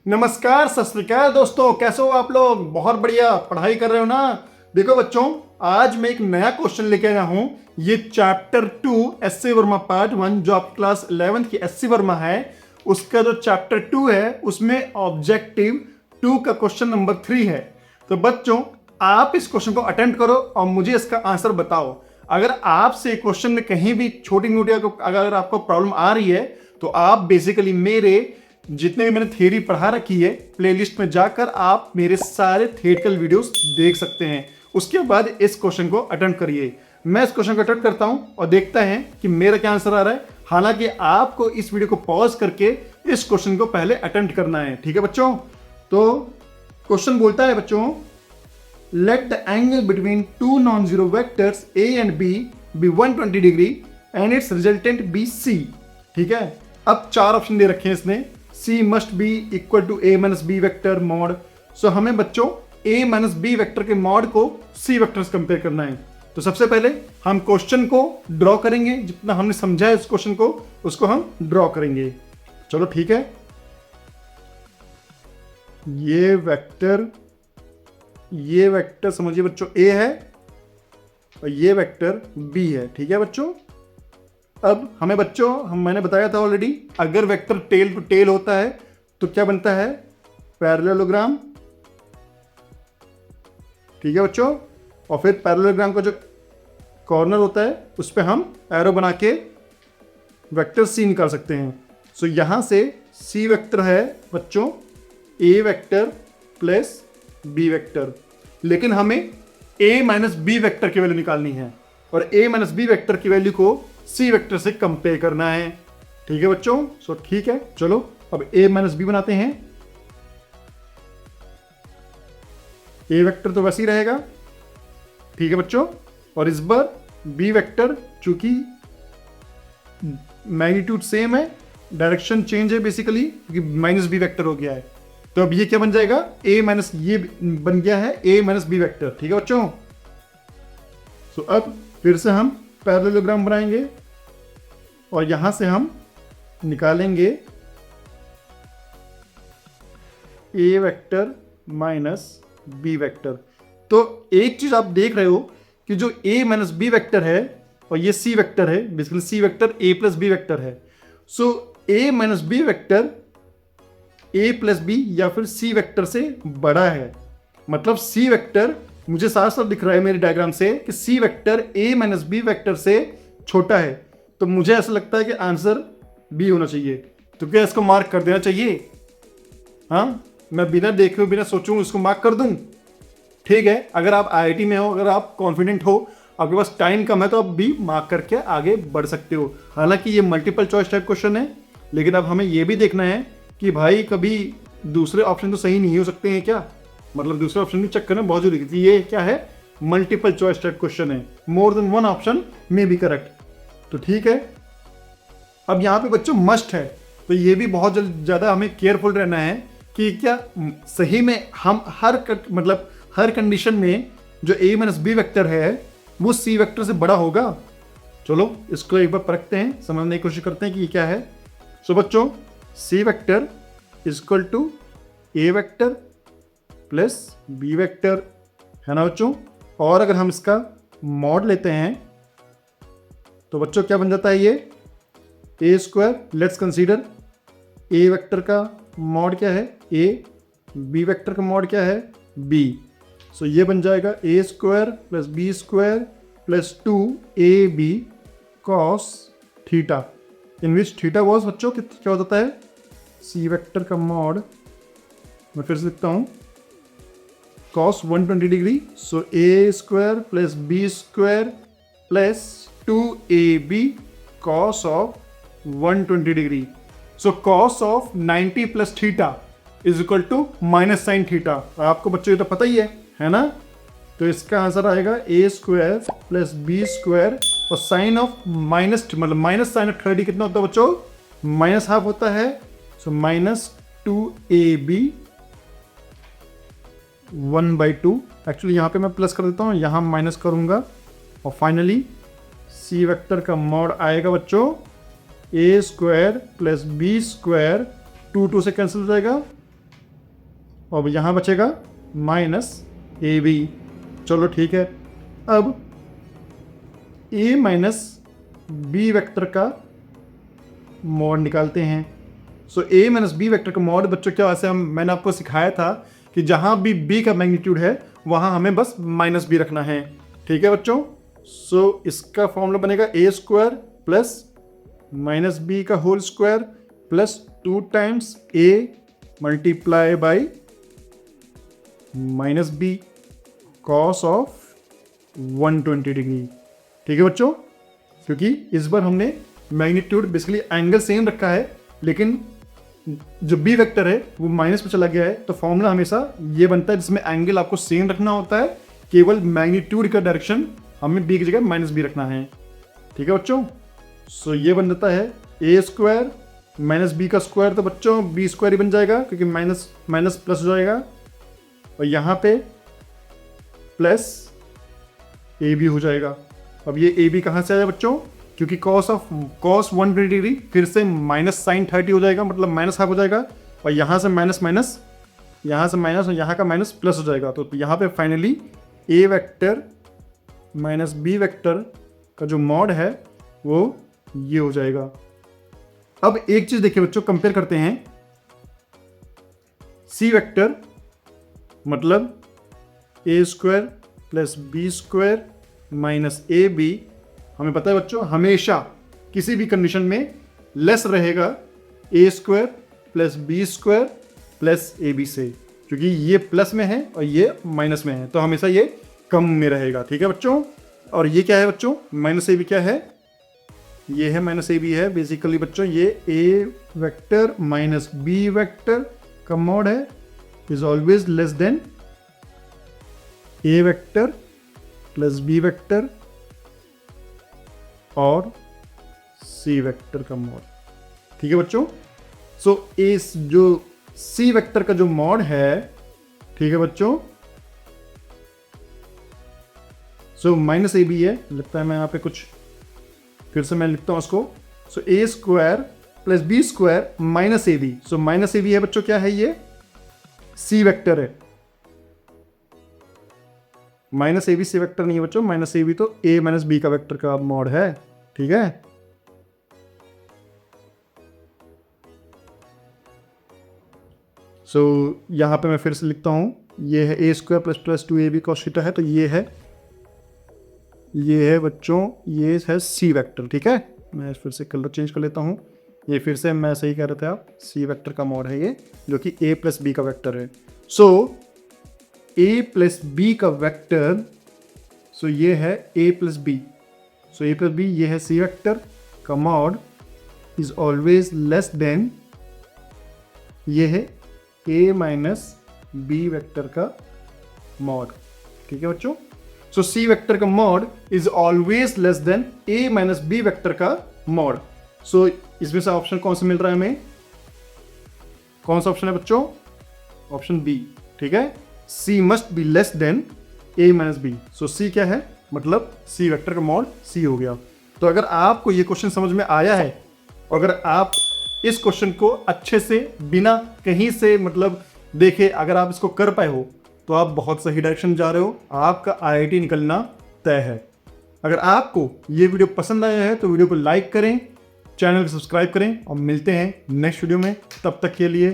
नमस्कार, सत श्री अकाल दोस्तों, कैसे हो आप लोग। बहुत बढ़िया, पढ़ाई कर रहे हो ना। देखो बच्चों, आज मैं एक नया क्वेश्चन लेके आया हूँ। ये चैप्टर 2 एस.सी. वर्मा पार्ट 1 जो आप क्लास 11th की एस.सी. वर्मा है, उसका जो चैप्टर 2 है उसमें ऑब्जेक्टिव 2 का क्वेश्चन नंबर 3 है। तो बच्चों, आप इस क्वेश्चन को अटेम्प्ट करो और मुझे इसका आंसर बताओ। अगर आपसे क्वेश्चन में कहीं भी छोटी मोटी अगर आपको प्रॉब्लम आ रही है तो आप बेसिकली मेरे जितने भी मैंने थियरी पढ़ा रखी है प्लेलिस्ट में जाकर आप मेरे सारे थियरिटिकल वीडियोस देख सकते हैं। उसके बाद इस क्वेश्चन को अटेम्प्ट करिए। मैं इस क्वेश्चन को अटेम्प्ट करता हूं और देखता है कि मेरा क्या आंसर आ रहा है। हालांकि आपको इस वीडियो को पॉज करके इस क्वेश्चन को पहले अटेम्प्ट करना है, ठीक है बच्चों। तो क्वेश्चन बोलता है बच्चों, let the angle between two non-zero vectors a and b be 120 degree and its resultant be c। ठीक है, अब चार ऑप्शन दे रखे हैं इसने। c must be equal to a minus b vector mod. So हमें बच्चों a minus b वेक्टर के मॉड को c वेक्टर से कंपेयर करना है। तो सबसे पहले हम क्वेश्चन को ड्रॉ करेंगे। जितना हमने समझा है इस क्वेश्चन को उसको हम ड्रॉ करेंगे। चलो ठीक है, ये वेक्टर समझिए बच्चों A है और ये वेक्टर B है, ठीक है बच्चों। अब हमें बच्चों मैंने बताया था ऑलरेडी, अगर वेक्टर टेल टू टेल होता है तो क्या बनता है, पैरेललोग्राम, ठीक है बच्चों। और फिर पैरेललोग्राम का जो कॉर्नर होता है उस पर हम एरो बना के वेक्टर C निकाल सकते हैं। सो यहां से C वेक्टर है बच्चों A vector plus B vector, लेकिन हमें A माइनस बी वेक्टर की वैल्यू निकालनी है और A माइनस बी वेक्टर की वैल्यू को C वेक्टर से कंपेयर करना है, ठीक है बच्चों। सो ठीक है, चलो अब A माइनस बी बनाते हैं। A वेक्टर तो वैसे ही रहेगा, ठीक है बच्चों। और इस बार B वेक्टर चूंकि मैग्नीट्यूड सेम है, डायरेक्शन चेंज है बेसिकली, क्योंकि माइनस बी वेक्टर हो गया है। तो अब ये क्या बन जाएगा, a माइनस ये बन गया है a माइनस बी वेक्टर, ठीक है बच्चों। सो अब फिर से हम पैरेललोग्राम बनाएंगे और यहां से हम निकालेंगे a vector minus b vector. तो एक चीज आप देख रहे हो कि जो a माइनस बी वेक्टर है और ये c वेक्टर है, basically c vector a plus b vector है। So a minus b vector a plus b या फिर c वेक्टर से बड़ा है। मतलब c वेक्टर मुझे साफ साफ दिख रहा है मेरे डायग्राम से कि c vector a minus b vector से छोटा है। तो मुझे ऐसा लगता है कि आंसर b होना चाहिए। तो क्या इसको मार्क कर देना चाहिए? हाँ, मैं बिना देखे बिना सोचूं इसको मार्क कर दूं, ठीक है। अगर आप IIT में हो, अगर आप कॉन्फिडेंट हो, आपके पास टाइम कम है, तो आप b मार्क करके आगे बढ़ सकते हो। हालांकि ये मल्टीपल चॉइस टाइप क्वेश्चन है, लेकिन अब हमें ये भी देखना है कि भाई कभी दूसरे ऑप्शन तो सही नहीं हो सकते हैं क्या, मतलब दूसरे ऑप्शन भी चेक करना बहुत जरूरी है। ये क्या है, मल्टीपल चॉइस टाइप क्वेश्चन है, more than one option may be correct. तो ठीक है, अब यहाँ पे बच्चों मस्ट है, तो ये भी बहुत ज़्यादा हमें केयरफुल रहना है कि क्या सही में हम हर कंडीशन में जो a माइनस बी वेक्टर है वो c वेक्टर से बड़ा होगा। चलो इसको एक बार परखते हैं, समझने की कोशिश करते हैं कि ये क्या है। सो बच्चों, c vector is equal to a vector plus b vector, है ना बच्चों। और अगर हम इसका मॉड लेते हैं तो बच्चों क्या बन जाता है, ये a square. Let's consider a vector का मॉड क्या है a, b वेक्टर का मॉड क्या है b। सो ये बन जाएगा a square plus b square plus 2ab cos theta, in which theta was बच्चों क्या होता है, c वेक्टर का मॉड। मैं फिर से लिखता हूँ, cos 120 degree. So a square plus b square plus 2ab cos of 120 degree. So cos of 90 plus theta is equal to minus sine theta. आपको बच्चों ये तो पता ही है ना। तो इसका आंसर आएगा a square plus b square और sine of minus sine of 30 कितना होता है बच्चों, माइनस हाफ होता है। So minus 2ab 1/2। एक्चुअली यहाँ पे मैं प्लस कर देता हूँ, यहाँ माइनस करूँगा और फाइनली c वेक्टर का मॉड आएगा बच्चों a square plus b square, 2 से कैंसिल हो जाएगा, और यहाँ बचेगा माइनस ए बी। चलो ठीक है, अब ए माइनस बी वेक्टर का मॉड निकालते हैं। सो ए माइनस बी वेक्टर का मॉड बच्चों क्या, वैसे मैंने आपको सिखाया था कि जहाँ भी बी का मैग्नीट्यूड है वहाँ हमें बस माइनस बी रखना है। ठीक है बच्चों, सो इसका फॉर्मूला बनेगा a square plus minus B का whole square plus 2 times a multiply by minus b cos of 120 degree. ठीक है बच्चों, क्योंकि इस बार हमने मैग्नीट्यूड बेसिकली एंगल सेम रखा है, लेकिन जो बी वेक्टर है वो माइनस पे चला गया है, तो फॉर्मूला हमेशा ये बनता है जिसमें एंगल आपको सेम रखना होता है, केवल मैग्नीट्यूड का डायरेक्शन हमें बी की जगह माइनस बी रखना है। ठीक है बच्चों, सो ये बन जाता है ए स्क्वायर माइनस बी का स्क्वायर, तो बच्चों बी स्क्वायर ही बन जाएगा क्योंकि माइनस माइनस प्लस हो जाएगा, और यहाँ पे प्लस ए बी हो जाएगा। अब ये ए बी कहाँ से आया बच्चों, क्योंकि cos 120 डिग्री फिर से माइनस साइन 30 हो जाएगा, मतलब माइनस हाफ हो जाएगा, और यहाँ से माइनस माइनस, यहाँ से माइनस और यहाँ का माइनस प्लस हो जाएगा। तो यहाँ पे फाइनली ए वेक्टर माइनस बी वेक्टर का जो मॉड है वो ये हो जाएगा। अब एक चीज़ देखिए बच्चों, कंपेयर करते हैं। सी वेक्टर मतलब A square plus B square minus A B, हमें पता है बच्चों हमेशा किसी भी कंडीशन में लेस रहेगा A square plus B square plus A B से, क्योंकि ये प्लस में है और ये माइनस में है, तो हमेशा ये कम में रहेगा। ठीक है बच्चों, और ये क्या है बच्चों, माइनस ए बी क्या है, ये है माइनस ए बी है। बेसिकली बच्चों ये a vector minus b vector का मॉड है is always less than a vector plus b vector और सी वेक्टर का मॉड। ठीक है बच्चों, सो इस जो सी वेक्टर का जो मॉड है, ठीक है बच्चों, सो माइनस ए बी है, लगता है मैं यहाँ पे कुछ फिर से मैं लिखता हूं उसको। So A square plus B square minus A B, so minus A B है बच्चों, क्या है ये सी वेक्टर है। माइनस ए बी सी वेक्टर नहीं है बच्चों, माइनस ए बी तो ए माइनस बी का वेक्टर का मॉड है। ठीक है, सो यहां पे मैं फिर से लिखता हूं, ये है A square plus plus 2 A B cos theta है, तो ये है बच्चों, ये है सी वेक्टर। ठीक है, मैं फिर से कलर चेंज कर लेता हूं, ये फिर से मैं सही कह रहे थे आप, सी वेक्टर का मॉड है ये, जो कि ए प्लस बी का वेक्टर है। सो ए प्लस बी का वेक्टर, सो ये है a plus b, so a plus b ये है सी वेक्टर का mod is always less than, ये है ए माइनस बी वेक्टर का मॉड। ठीक है बच्चों, सो सी वेक्टर का mod is always less than A minus b vector का मॉड। सो इसमें से ऑप्शन कौन सा मिल रहा है हमें, कौन सा ऑप्शन है बच्चों, ऑप्शन बी। ठीक है, C must be less than A minus B, so C क्या है, मतलब सी वेक्टर का मॉड सी हो गया। तो अगर आपको ये क्वेश्चन समझ में आया है, अगर आप इस क्वेश्चन को अच्छे से बिना कहीं से मतलब देखे अगर आप इसको कर पाए हो, तो आप बहुत सही डायरेक्शन जा रहे हो, आपका IIT निकलना तय है। अगर आपको ये वीडियो पसंद आया है तो वीडियो को लाइक करें, चैनल को सब्सक्राइब करें, और मिलते हैं नेक्स्ट वीडियो में। तब तक के लिए